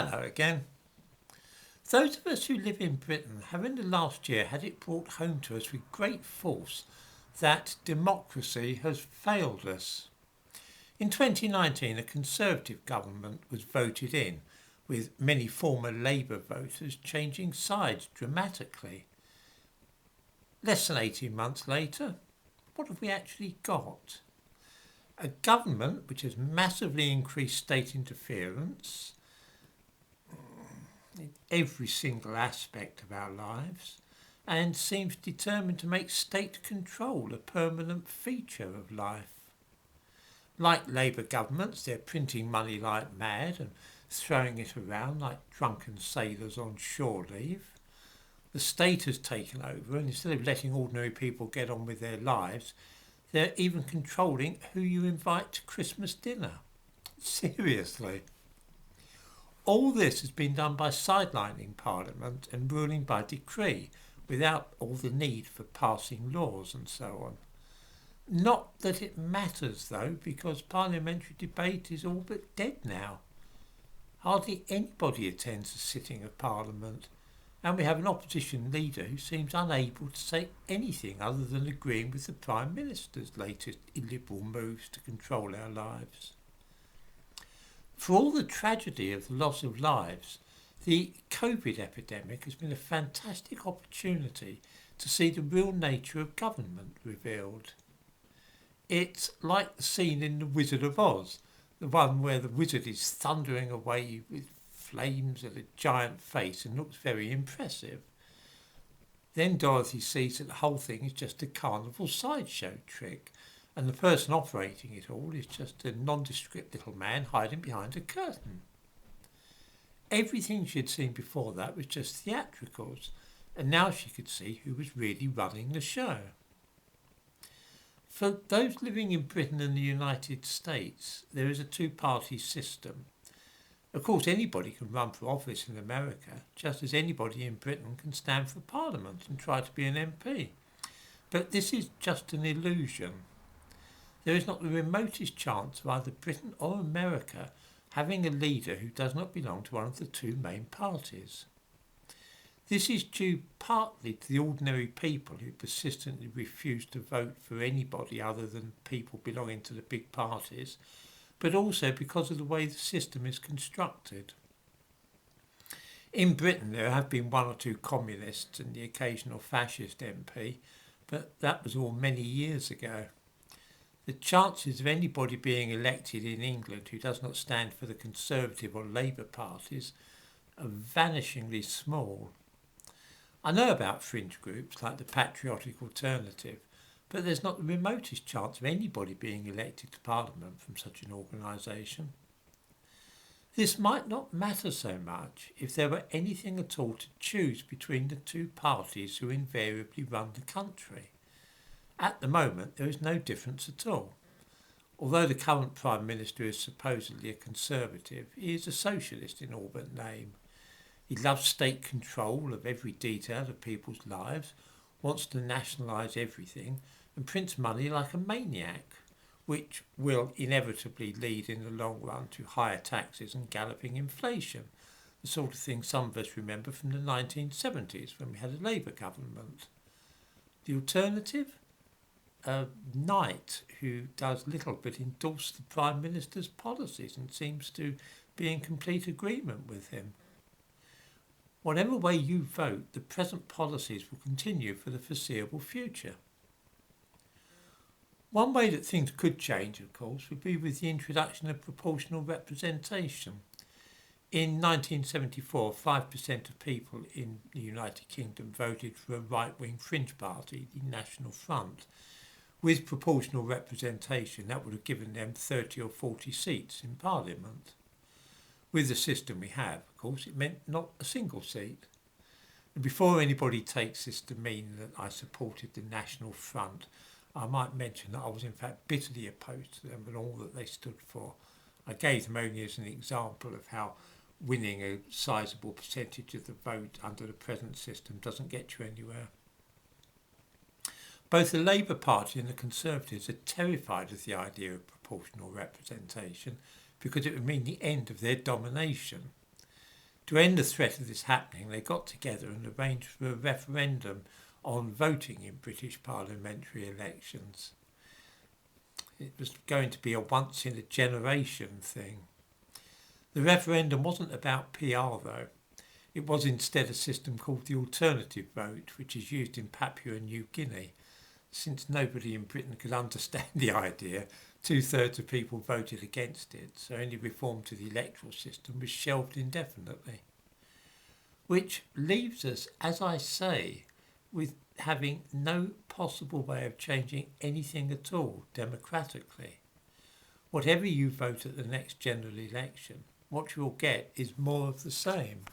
Hello again. Those of us who live in Britain have in the last year had it brought home to us with great force that democracy has failed us. In 2019, a Conservative government was voted in, with many former Labour voters changing sides dramatically. Less than 18 months later, what have we actually got? A government which has massively increased state interference in every single aspect of our lives and seems determined to make state control a permanent feature of life. Like Labour governments, they're printing money like mad and throwing it around like drunken sailors on shore leave. The state has taken over, and instead of letting ordinary people get on with their lives, they're even controlling who you invite to Christmas dinner. Seriously. All this has been done by sidelining Parliament and ruling by decree, without all the need for passing laws and so on. Not that it matters though, because parliamentary debate is all but dead now. Hardly anybody attends a sitting of Parliament, and we have an opposition leader who seems unable to say anything other than agreeing with the Prime Minister's latest illiberal moves to control our lives. For all the tragedy of the loss of lives, the COVID epidemic has been a fantastic opportunity to see the real nature of government revealed. It's like the scene in The Wizard of Oz, the one where the wizard is thundering away with flames and a giant face and looks very impressive. Then Dorothy sees that the whole thing is just a carnival sideshow trick, and the person operating it all is just a nondescript little man hiding behind a curtain. Everything she had seen before that was just theatricals, and now she could see who was really running the show. For those living in Britain and the United States, there is a two-party system. Of course, anybody can run for office in America, just as anybody in Britain can stand for Parliament and try to be an MP. But this is just an illusion. There is not the remotest chance of either Britain or America having a leader who does not belong to one of the two main parties. This is due partly to the ordinary people who persistently refuse to vote for anybody other than people belonging to the big parties, but also because of the way the system is constructed. In Britain there have been one or two communists and the occasional fascist MP, but that was all many years ago. The chances of anybody being elected in England who does not stand for the Conservative or Labour parties are vanishingly small. I know about fringe groups like the Patriotic Alternative, but there's not the remotest chance of anybody being elected to Parliament from such an organisation. This might not matter so much if there were anything at all to choose between the two parties who invariably run the country. At the moment, there is no difference at all. Although the current Prime Minister is supposedly a Conservative, he is a socialist in all but name. He loves state control of every detail of people's lives, wants to nationalise everything, and prints money like a maniac, which will inevitably lead in the long run to higher taxes and galloping inflation, the sort of thing some of us remember from the 1970s when we had a Labour government. The alternative? A knight who does little but endorse the Prime Minister's policies and seems to be in complete agreement with him. Whatever way you vote, the present policies will continue for the foreseeable future. One way that things could change, of course, would be with the introduction of proportional representation. In 1974, 5% of people in the United Kingdom voted for a right-wing fringe party, the National Front. With proportional representation, that would have given them 30 or 40 seats in Parliament. With the system we have, of course, it meant not a single seat. And before anybody takes this to mean that I supported the National Front, I might mention that I was in fact bitterly opposed to them and all that they stood for. I gave them only as an example of how winning a sizable percentage of the vote under the present system doesn't get you anywhere. Both the Labour Party and the Conservatives are terrified of the idea of proportional representation because it would mean the end of their domination. To end the threat of this happening, they got together and arranged for a referendum on voting in British parliamentary elections. It was going to be a once-in-a-generation thing. The referendum wasn't about PR though. It was instead a system called the alternative vote, which is used in Papua New Guinea. Since nobody in Britain could understand the idea, 2/3 of people voted against it, so any reform to the electoral system was shelved indefinitely. Which leaves us, as I say, with having no possible way of changing anything at all democratically. Whatever you vote at the next general election, what you'll get is more of the same.